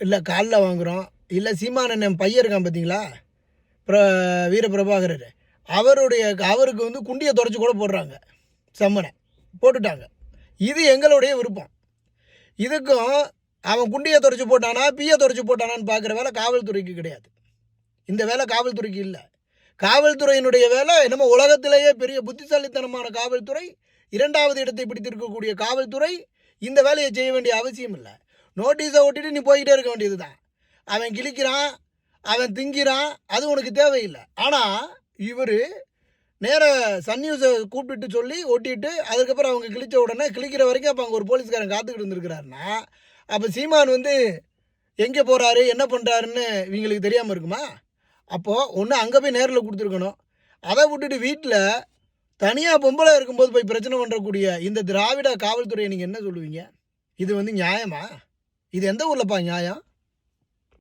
இல்லை காலில் வாங்குகிறோம், இல்லை சீமானன் என் பையன் இருக்கான் பார்த்தீங்களா, வீர பிரபாகரர், அவருக்கு வந்து குண்டியை தொடச்சி கூட போடுறாங்க, செம்மனை போட்டுட்டாங்க. இது எங்களுடைய விருப்பம். இதுக்கும் அவன் குண்டியை தொடச்சி போட்டானா பீயை தொடச்சி போட்டானான்னு பார்க்குற வேலை காவல்துறைக்கு கிடையாது. இந்த வேலை காவல்துறைக்கு இல்லை. காவல்துறையினுடைய வேலை என்னமோ உலகத்திலேயே பெரிய புத்திசாலித்தனமான காவல்துறை, 2வது இடத்தை பிடித்திருக்கக்கூடிய காவல்துறை இந்த வேலையை செய்ய வேண்டிய அவசியம் இல்லை. நோட்டீஸை ஒட்டிட்டு நீ போய்கிட்டே இருக்க வேண்டியது தான். அவன் கிழிக்கிறான், அவன் திங்கிறான், அது உனக்கு தேவையில்லை. ஆனால் இவர் நேர சன் நியூஸை கூப்பிட்டு சொல்லி ஒட்டிட்டு அதுக்கப்புறம் அவங்க கிழிச்ச உடனே கிழிக்கிற வரைக்கும் அப்போ அங்கே ஒரு போலீஸ்காரன் காத்துக்கிட்டு இருந்திருக்கிறாருன்னா, அப்போ சீமான் வந்து எங்கே போகிறாரு என்ன பண்ணுறாருன்னு இவங்களுக்கு தெரியாமல் இருக்குமா? அப்போது ஒன்று அங்கே போய் நேரில் கொடுத்துருக்கணும். அதை விட்டுட்டு வீட்டில் தனியாக பொம்பளை இருக்கும்போது போய் பிரச்சனை பண்ணுறக்கூடிய இந்த திராவிட காவல்துறையை நீங்கள் என்ன சொல்லுவீங்க? இது வந்து நியாயமா? இது எந்த ஊர்லப்பா நியாயம்?